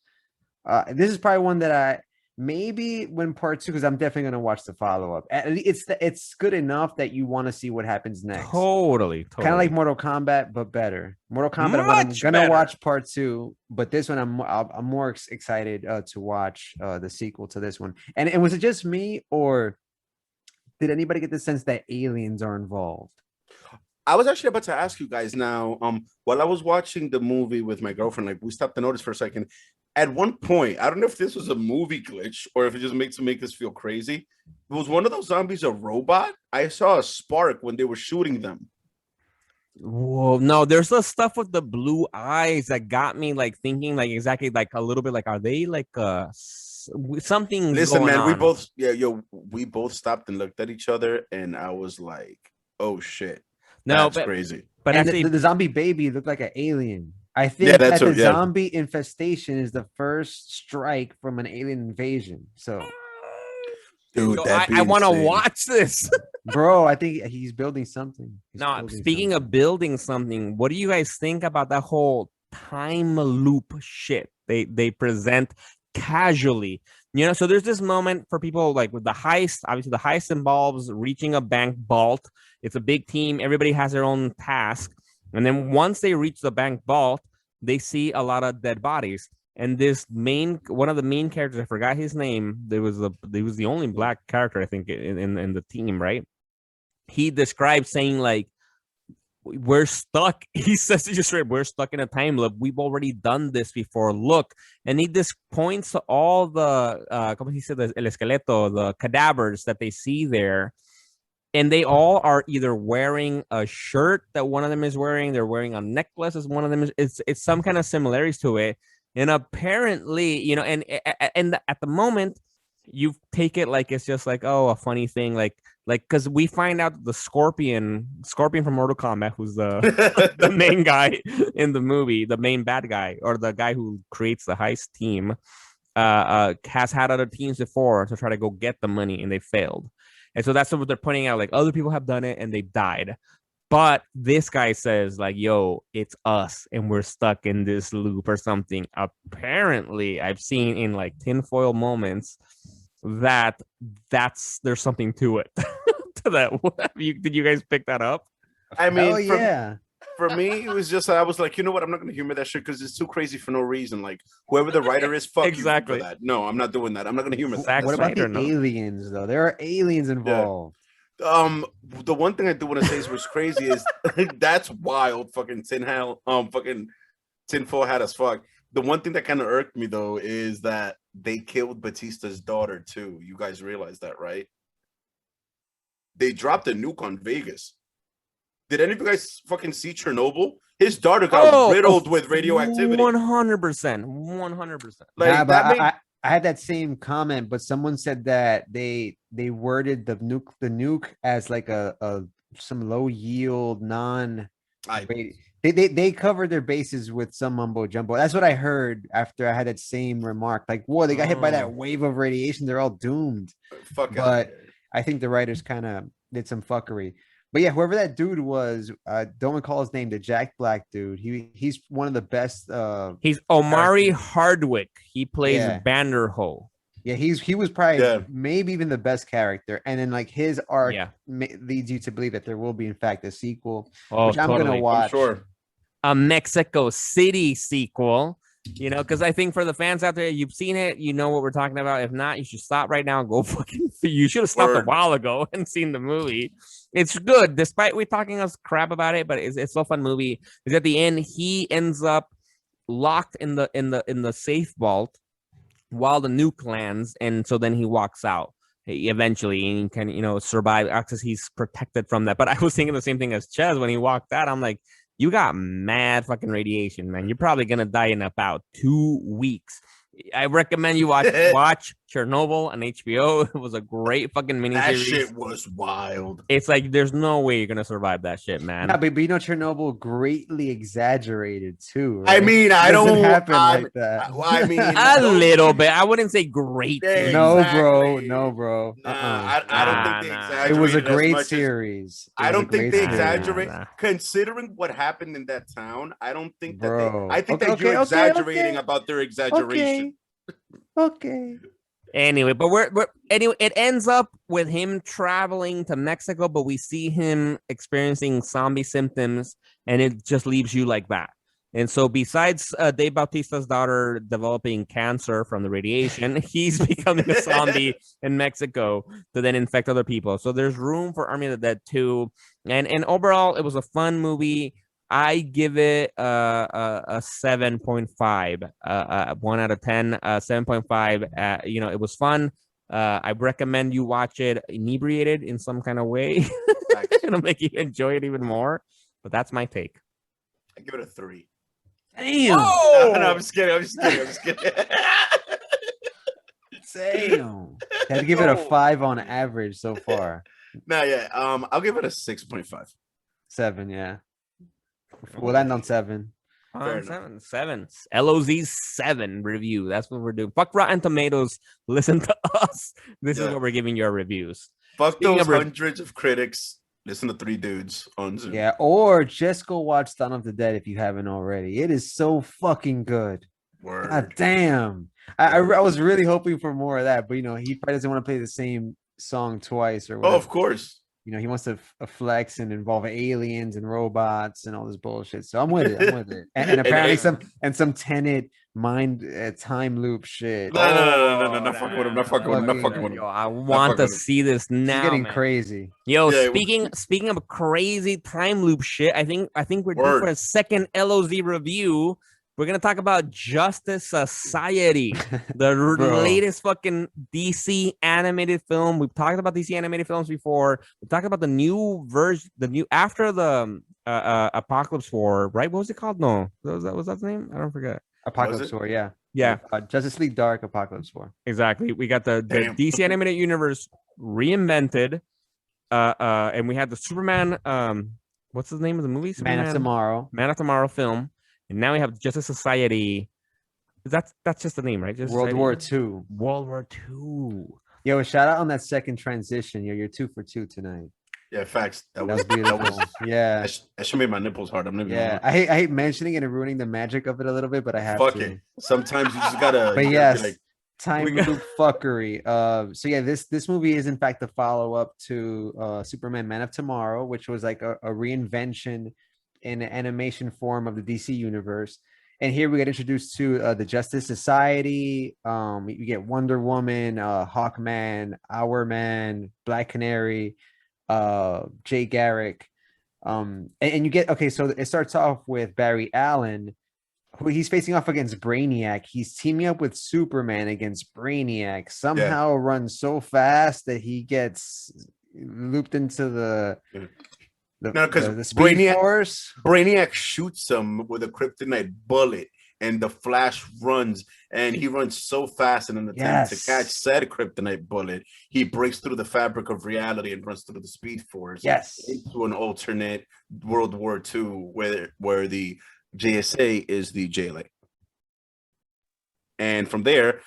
C: this is probably one that I maybe when part 2, because I'm definitely going to watch the follow-up. It's good enough that you want to see what happens next.
B: Totally.
C: Kind of like Mortal Kombat, but better. Mortal Kombat, I'm gonna watch part 2, but this one I'm more excited to watch the sequel to this one. And was it just me, or did anybody get the sense that aliens are involved?
A: I was actually about to ask you guys now. While I was watching the movie with my girlfriend, like we stopped to notice for a second. At one point, I don't know if this was a movie glitch or if it just makes to make us feel crazy. Was one of those zombies a robot? I saw a spark when they were shooting them.
B: Whoa, no, there's the stuff with the blue eyes that got me like thinking like exactly like a little bit like, are they like something?
A: Listen, man,
B: on?
A: we both stopped and looked at each other, and I was like, oh shit.
B: No,
A: that's crazy.
C: But actually, the zombie baby looked like an alien. I think that the zombie infestation is the first strike from an alien invasion. So,
A: dude,
B: I want to watch this,
C: bro. I think he's building something.
B: Speaking of building something, what do you guys think about that whole time loop shit they present casually? You know, so there's this moment for people like with the heist. Obviously, the heist involves reaching a bank vault. It's a big team. Everybody has their own task. And then once they reach the bank vault, they see a lot of dead bodies. And one of the main characters, I forgot his name. He was the only black character, I think, in the team, right? He described saying like, we're stuck. He says it just right. We're stuck in a time loop. We've already done this before. Look, and he just points to all the, como he said, el esqueleto, the cadavers that they see there. And they all are either wearing a shirt that one of them is wearing. They're wearing a necklace as one of them is. It's some kind of similarities to it. And apparently, you know, and at the moment, you take it like it's just like, oh, a funny thing, like because we find out the Scorpion from Mortal Kombat, who's the main guy in the movie, the main bad guy, or the guy who creates the heist team, has had other teams before to try to go get the money, and they failed. And so that's what they're pointing out. Like other people have done it and they died. But this guy says like, yo, it's us and we're stuck in this loop or something. Apparently, I've seen in like tinfoil moments that there's something to it. To that. Did you guys pick that up?
A: I mean,
C: yeah.
A: For me, it was just I was like, you know what? I'm not going to humor that shit because it's too crazy for no reason. Like whoever the writer is, fuck
B: exactly.
A: you for that. No, I'm not doing that. I'm not going to humor that.
C: What about the aliens though? There are aliens involved.
A: Yeah. The one thing I do want to say is what's crazy is that's wild. Fucking tin hell. Fucking tinfoil hat as fuck. The one thing that kind of irked me though is that they killed Batista's daughter too. You guys realize that, right? They dropped a nuke on Vegas. Did any of you guys fucking see Chernobyl? His daughter got riddled with radioactivity.
B: 100%. 100%.
C: Like but I had that same comment, but someone said that they worded the nuke as like a some low yield they covered their bases with some mumbo jumbo. That's what I heard after I had that same remark. Like, whoa, they got hit by that wave of radiation. They're all doomed. But I think the writers kind of did some fuckery. But yeah, whoever that dude was, don't recall his name, the Jack Black dude. He's one of the best.
B: He's Omari Hardwick. He plays Vanderhoof.
C: Yeah, he was probably maybe even the best character. And then like his arc leads you to believe that there will be in fact a sequel, which I'm gonna watch.
A: I'm sure.
B: A Mexico City sequel. You know, because I think for the fans out there, you've seen it, you know what we're talking about. If not, you should stop right now and go fucking. You should have stopped a while ago and seen the movie. It's good, despite we talking us crap about it, but it's still a fun movie. Because at the end, he ends up locked in the safe vault while the nuke lands, and so then he walks out eventually and he can survive because he's protected from that. But I was thinking the same thing as Ches when he walked out. I'm like, you got mad fucking radiation, man. You're probably gonna die in about 2 weeks. I recommend you watch Chernobyl on HBO. It was a great fucking miniseries.
A: That shit was wild.
B: It's like there's no way you're gonna survive that shit, man.
C: No, but Chernobyl greatly exaggerated too. Right?
A: I mean, I don't
C: happen like that.
A: I mean,
B: a little bit. I wouldn't say great.
C: No, bro.
A: I don't think they exaggerated.
C: It was a great series.
A: I don't think they exaggerate. Considering what happened in that town, I don't think that I think that you're exaggerating about their exaggeration.
C: Okay.
B: Anyway, but it ends up with him traveling to Mexico, but we see him experiencing zombie symptoms, and it just leaves you like that. And so besides Dave Bautista's daughter developing cancer from the radiation, he's becoming a zombie in Mexico to then infect other people. So there's room for Army of the Dead 2. And overall, it was a fun movie. I give it a 7.5, 1 out of 10, 7.5. It was fun. I recommend you watch it inebriated in some kind of way. It'll make you enjoy it even more. But that's my take.
A: I give it a 3.
C: Damn.
A: No, I'm just kidding.
C: Damn. Had to give it a 5 on average so far.
A: I'll give it a 6.5.
C: 7, yeah. We'll end on 7.
B: 7. LoZ 7 review. That's what we're doing. Fuck Rotten Tomatoes. Listen to us. This is what we're giving you our reviews.
A: Fuck those hundreds of critics. Listen to 3 dudes on Zoom.
C: Yeah, or just go watch Dawn of the Dead if you haven't already. It is so fucking good.
A: Word.
C: God damn. I was really hoping for more of that, but he probably doesn't want to play the same song twice or whatever.
A: Oh, of course.
C: He wants to flex and involve aliens and robots and all this bullshit. So I'm with it. And apparently some Tenet mind time loop shit.
A: No, not fucking with him.
B: Yo, I want to see this now.
C: It's getting crazy.
B: Yo, speaking of crazy time loop shit, I think we're due for a second LoZ review. We're gonna talk about Justice Society, the latest fucking DC animated film. We've talked about DC animated films before. We talked about the new version, after the Apocalypse War, right? What was it called? No, was that the name? I don't forget.
C: Apocalypse War, yeah. Justice League Dark, Apocalypse War.
B: Exactly. We got the DC animated universe reinvented, and we had the Superman. What's the name of the movie? Superman?
C: Man of Tomorrow
B: film. And now we have Justice Society. That's just the name, right? Justice
C: World
B: Society.
C: War II. Yo, shout out on that second transition. You're 2 for 2 tonight.
A: Yeah, facts. That
C: was beautiful. Yeah.
A: I should make my nipples hard. I'm not even
C: I hate mentioning it and ruining the magic of it a little bit, but I have
A: Fuck
C: to.
A: It. Sometimes you just gotta.
C: But yes, time loop fuckery. So yeah, this movie is in fact the follow-up to Superman Man of Tomorrow, which was like a reinvention in an animation form of the DC universe. And here we get introduced to the Justice Society. We get Wonder Woman, Hawkman, Hourman, Black Canary, Jay Garrick. And you get, so it starts off with Barry Allen who he's facing off against Brainiac. He's teaming up with Superman against Brainiac.
A: Yeah.
C: Somehow runs so fast that he gets looped into the
A: No, because
C: the Speed Force.
A: Brainiac shoots him with a kryptonite bullet, and the Flash runs, and he runs so fast in an attempt to catch said kryptonite bullet, he breaks through the fabric of reality and runs through the Speed Force into an alternate World War II where the JSA is the JLA. And from there,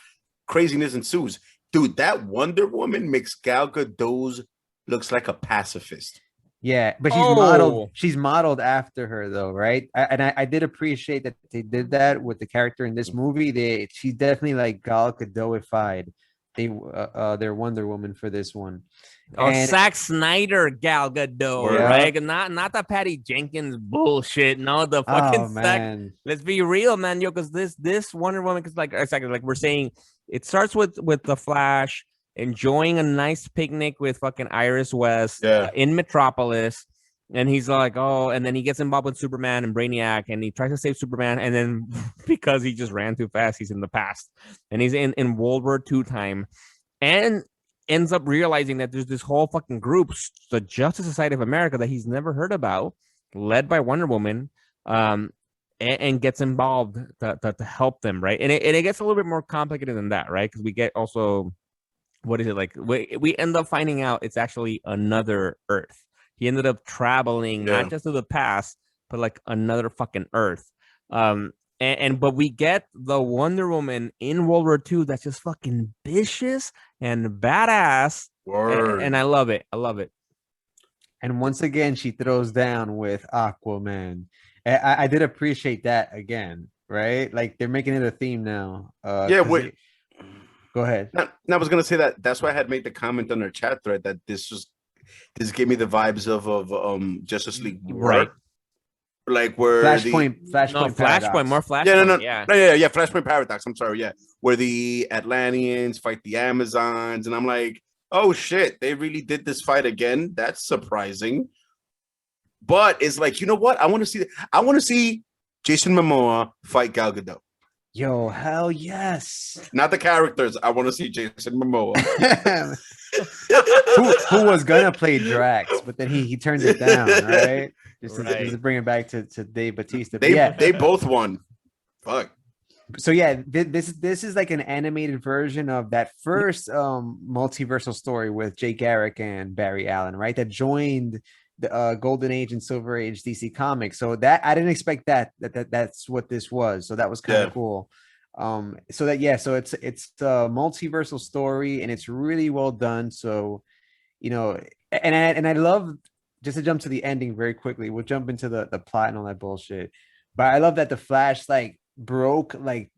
A: craziness ensues. Dude, that Wonder Woman makes Gal Gadot looks like a pacifist.
C: Yeah, but she's modeled after her though, right? I did appreciate that they did that with the character in this movie. She's definitely like Gal Gadot-ified. Their Wonder Woman for this one.
B: Zack Snyder Gal Gadot, right? Not the Patty Jenkins bullshit. No, the fucking
C: man.
B: Let's be real, man, yo, because this Wonder Woman, because like we're saying, it starts with the Flash enjoying a nice picnic with fucking Iris West in Metropolis. And he's like, oh, and then he gets involved with Superman and Brainiac, and he tries to save Superman. And then because he just ran too fast, he's in the past. And he's in World War II time. And ends up realizing that there's this whole fucking group, the Justice Society of America, that he's never heard about, led by Wonder Woman, and gets involved to help them, right? And it gets a little bit more complicated than that, right? Because we get also... what is it like? We end up finding out it's actually another Earth. He ended up traveling not just to the past, but like another fucking Earth. But we get the Wonder Woman in World War II that's just fucking vicious and badass. And I love it. I love it.
C: And once again, she throws down with Aquaman. I did appreciate that again, right? Like they're making it a theme now. Go ahead.
A: Now, I was gonna say that's why I had made the comment on our chat thread that this gave me the vibes of Justice League War.
B: Right.
C: Like where Flashpoint,
B: more Flashpoint.
A: Yeah, Flashpoint Paradox. I'm sorry, where the Atlanteans fight the Amazons, and I'm like, oh shit, they really did this fight again. That's surprising. But it's like, you know what? I want to see Jason Momoa fight Gal Gadot.
C: Yo, hell yes.
A: Not the characters. I want to see Jason Momoa.
C: who was gonna play Drax, but then he turned it down, right? Just to bring it back to Dave Bautista.
A: They both won. Fuck.
C: So this is like an animated version of that first multiversal story with Jay Garrick and Barry Allen, right? That joined the Golden Age and Silver Age DC Comics. So that I didn't expect that's what this was. So that was kind of cool. So it's a multiversal story and it's really well done. So, you know, and I love, just to jump to the ending very quickly, we'll jump into the plot and all that bullshit. But I love that the Flash like broke like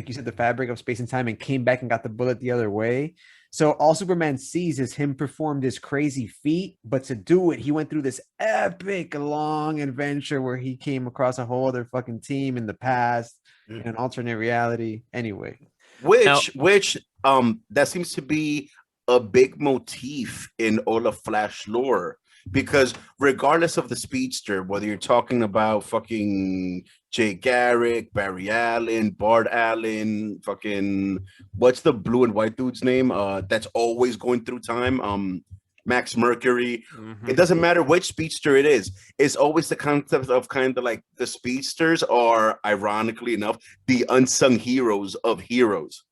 C: you said, the fabric of space and time and came back and got the bullet the other way. So all Superman sees is him perform this crazy feat, but to do it, he went through this epic long adventure where he came across a whole other fucking team in the past, in an alternate reality. Anyway,
A: which that seems to be a big motif in all of Flash lore. Because regardless of the speedster, whether you're talking about fucking Jay Garrick, Barry Allen, Bart Allen, fucking what's the blue and white dude's name? That's always going through time. Max Mercury. It doesn't matter which speedster it is. It's always the concept of kind of like the speedsters are, ironically enough, the unsung heroes of heroes.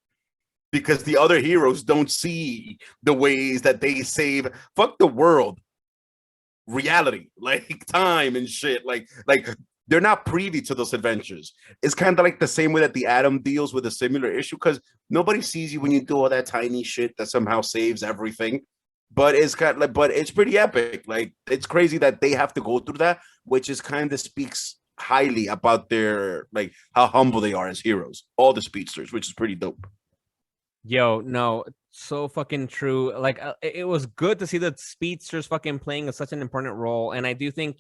A: Because the other heroes don't see the ways that they save. Fuck the world. Reality, like time and shit, like they're not privy to those adventures. It's kind of like the same way that the Atom deals with a similar issue, because nobody sees you when you do all that tiny shit that somehow saves everything. But it's kind of like, but it's pretty epic. Like it's crazy that they have to go through that, which is kind of speaks highly about their like how humble they are as heroes. All the speedsters, which is pretty dope.
B: Yo, no, so fucking true. Like it was good to see the speedsters fucking playing such an important role, and I do think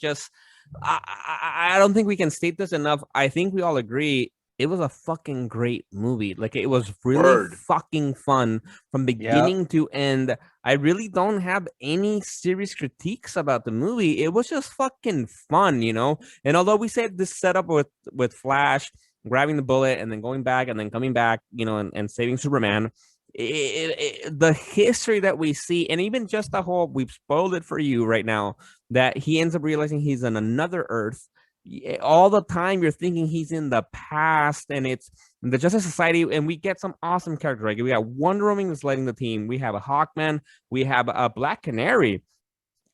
B: I don't think we can state this enough. I think we all agree it was a fucking great movie. Like it was really fucking fun from beginning to end. I really don't have any serious critiques about the movie. It was just fucking fun, you know. And although we said this setup with Flash grabbing the bullet and then going back and then coming back, and saving Superman. The history that we see, and even just the whole, we've spoiled it for you right now, that he ends up realizing he's on another Earth. All the time you're thinking he's in the past, and it's the Justice Society, and we get some awesome characters. Right? We got Wonder Woman that's leading the team. We have a Hawkman. We have a Black Canary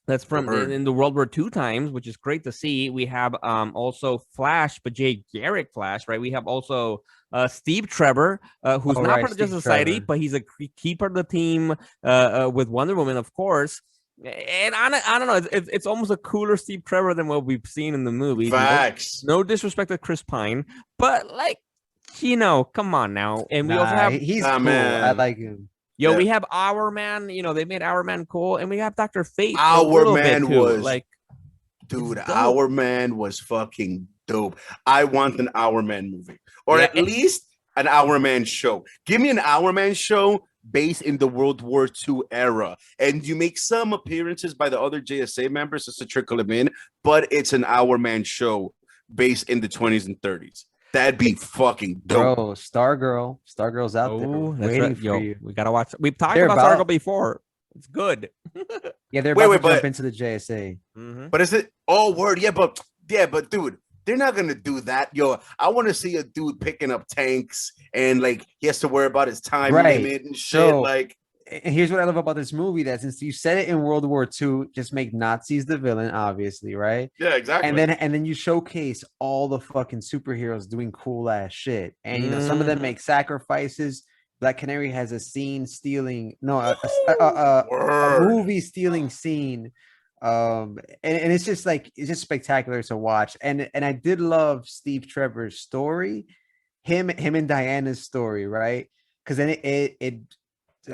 B: that's from in the World War II times, which is great to see. We have also Flash, but Jay Garrick Flash, right? We have also Steve Trevor, who's not part of the Justice Society, but he's a key part of the team with Wonder Woman, of course. And I don't know, it's almost a cooler Steve Trevor than what we've seen in the movie.
A: Facts.
B: No disrespect to Chris Pine, but come on now. And we also have
C: he's cool. Man. I like him.
B: We have Our Man. They made Our Man cool, and we have Dr. Fate.
A: Our Man was dude. Our Man was fucking dope. I want an Our Man movie, or at least an Our Man show. Give me an Our Man show based in the World War II era, and you make some appearances by the other JSA members just to trickle them in, but it's an Our Man show based in the 20s and 30s. That'd be fucking dope.
C: Bro, Stargirl's out there waiting for you.
B: We gotta watch. We've talked about Stargirl before. It's good.
C: Yeah, they're about to jump into the JSA.
B: Mm-hmm.
A: But is it all word? Yeah, but dude, they're not gonna do that. Yo, I want to see a dude picking up tanks and he has to worry about his time limit and shit.
C: So, and here's what I love about this movie: that since you set it in World War II, just make Nazis the villain, obviously, right?
A: Yeah, exactly.
C: And then you showcase all the fucking superheroes doing cool ass shit, and some of them make sacrifices. Black Canary has a scene stealing, a movie stealing scene, and it's just spectacular to watch. And I did love Steve Trevor's story, him and Diana's story, right? Because then it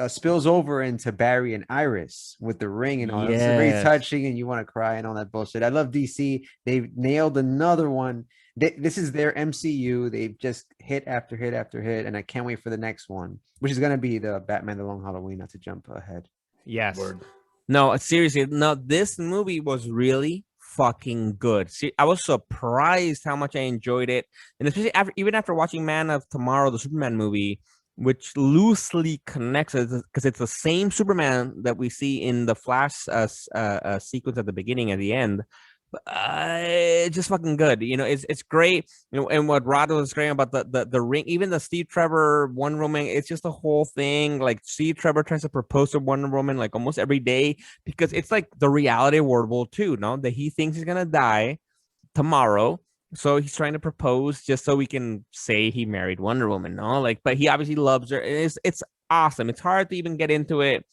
C: spills over into Barry and Iris with the ring and all. It's very touching, and you want to cry and all that bullshit. I love DC. They've nailed another one. This is their MCU. They've just hit after hit after hit, and I can't wait for the next one, which is going to be the Batman The Long Halloween, not to jump ahead.
B: Yes. Word. No, seriously. No, this movie was really fucking good. See, I was surprised how much I enjoyed it, and especially after watching Man of Tomorrow, the Superman movie, which loosely connects because it's the same Superman that we see in the Flash sequence at the beginning and the end. It's just fucking good. It's great. And what Rod was saying about the ring, even the Steve Trevor Wonder Woman, it's just the whole thing. Steve Trevor tries to propose to Wonder Woman almost every day, because it's the reality of World War II, that he thinks he's gonna die tomorrow. So he's trying to propose just so we can say he married Wonder Woman, no? But he obviously loves her. It's awesome. It's hard to even get into it.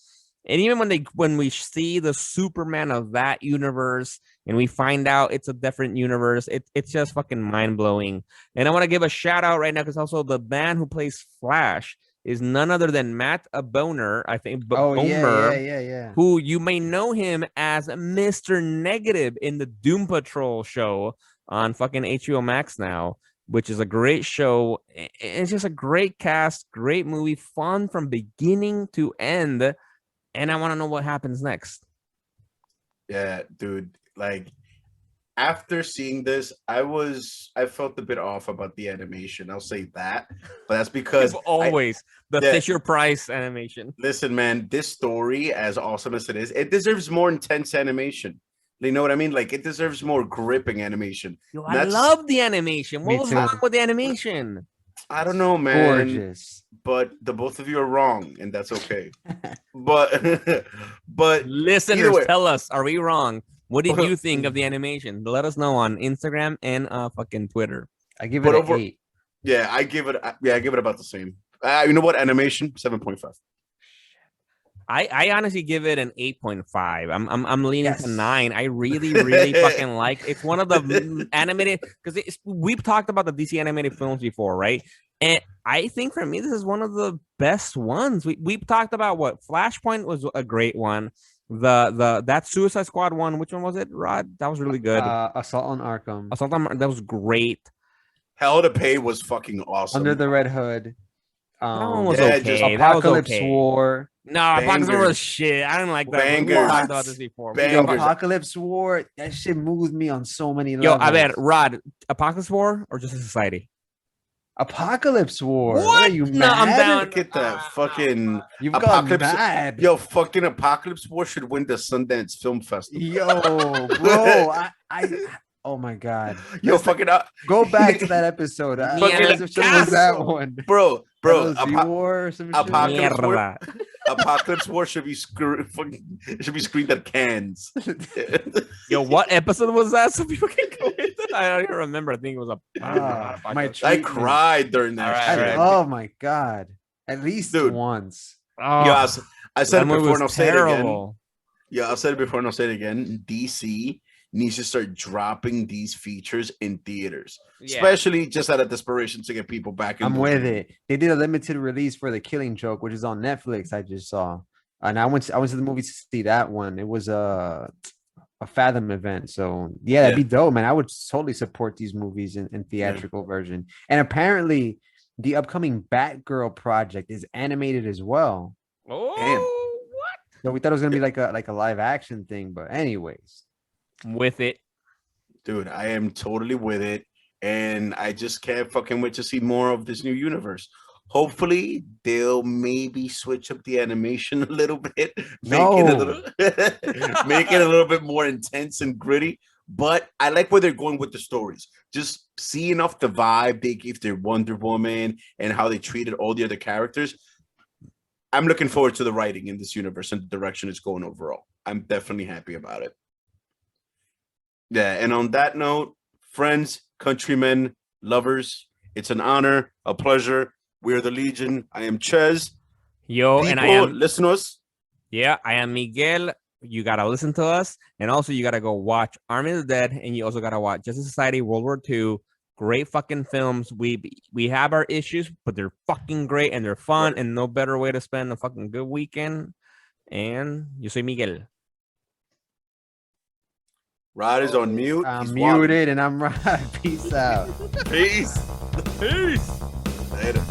B: And even when we see the Superman of that universe and we find out it's a different universe, it's just fucking mind-blowing. And I want to give a shout out right now, because also the man who plays Flash is none other than Matt Bomer, I think.
C: Yeah.
B: Who you may know him as Mr. Negative in the Doom Patrol show on fucking HBO Max now, which is a great show. It's just a great cast, great movie, fun from beginning to end. And I want to know what happens next.
A: Yeah, dude. After seeing this, I felt a bit off about the animation. I'll say that, but that's because
B: always Fisher Price animation.
A: Listen, man, this story, as awesome as it is, it deserves more intense animation. You know what I mean? It deserves more gripping animation.
B: I love the animation. What was wrong with the animation?
A: I don't know, man.
C: Gorgeous.
A: But the both of you are wrong, and that's okay. but
B: listeners, tell us, are we wrong? What did you think of the animation? Let us know on Instagram and fucking Twitter.
C: I give it an 8.
A: Yeah, I give it about the same. You know what? Animation 7.5.
B: I honestly give it an 8.5. I'm leaning to 9. I really fucking like. It's one of the animated, because we've talked about the DC animated films before, right? And I think for me, this is one of the best ones. We've talked about what Flashpoint was a great one. That Suicide Squad one, which one was it, Rod? That was really good.
C: Assault on Arkham.
B: That was great.
A: Hell to Pay was fucking awesome.
C: Under the Red Hood.
B: That one was okay.
C: Apocalypse War.
B: No, Apocalypse War was shit. I didn't like that. We talked about this before.
C: Apocalypse War, that shit moved me on so many levels.
B: I bet, Rod, Apocalypse War or Justice Society?
C: Apocalypse War.
B: What?
C: Are you
B: No, I'm
C: mad?
B: down.
A: Look at that fucking
C: You've gone
A: Apocalypse.
C: mad.
A: Yo, fucking Apocalypse War should win the Sundance Film Festival.
C: Yo, bro. Oh my God.
A: Yo, fucking
C: Go back to that episode.
B: Fucking
C: Which one was that one?
A: bro.
C: LoZ War or some shit?
A: Apocalypse War.
B: Mierda.
A: Apocalypse War should be screened at Cannes.
B: Yo, what episode was that? So people can go into it. I don't even remember. I think it was a.
C: My
A: I
C: treatment.
A: cried during that
B: All right,
A: shit.
B: all right.
C: Oh my God. At least
A: Dude.
C: once.
B: Oh,
A: Yeah, I said it
B: that movie
A: before
B: was
A: and I'll say it again.
B: terrible.
A: Yeah, I said it before and I'll say it again. DC needs to start dropping these features in theaters,
B: Yeah.
A: especially just out of desperation to get people back in.
C: I'm
A: the
C: with
A: movie.
C: it. They did a limited release for The Killing Joke, which is on Netflix. I just saw, and I went to the movies to see that one. It was a Fathom event, so yeah, that'd be dope, man. I would totally support these movies in theatrical version. And apparently, the upcoming Batgirl project is animated as well.
B: Oh, what?
C: So we thought it was gonna be like a live action thing, but anyways,
B: With it.
A: Dude, I am totally with it, and I just can't fucking wait to see more of this new universe. Hopefully, they'll maybe switch up the animation a little bit, make it a little bit more intense and gritty. But I like where they're going with the stories. Just seeing off the vibe they gave their Wonder Woman and how they treated all the other characters. I'm looking forward to the writing in this universe and the direction it's going overall. I'm definitely happy about it. Yeah, and on that note, friends, countrymen, lovers, it's an honor, a pleasure. We are the Legion. I am Chez.
B: Yo,
A: People,
B: and I am.
A: listeners.
B: Yeah, I am Miguel. You gotta listen to us, and also you gotta go watch Army of the Dead, and you also gotta watch Justice Society World War II. Great fucking films. We have our issues, but they're fucking great and they're fun, and no better way to spend a fucking good weekend. And yo soy Miguel.
A: Rod is on mute.
C: I'm
A: He's
C: muted and I'm right. Peace out.
A: Peace.
B: Peace.
A: Later.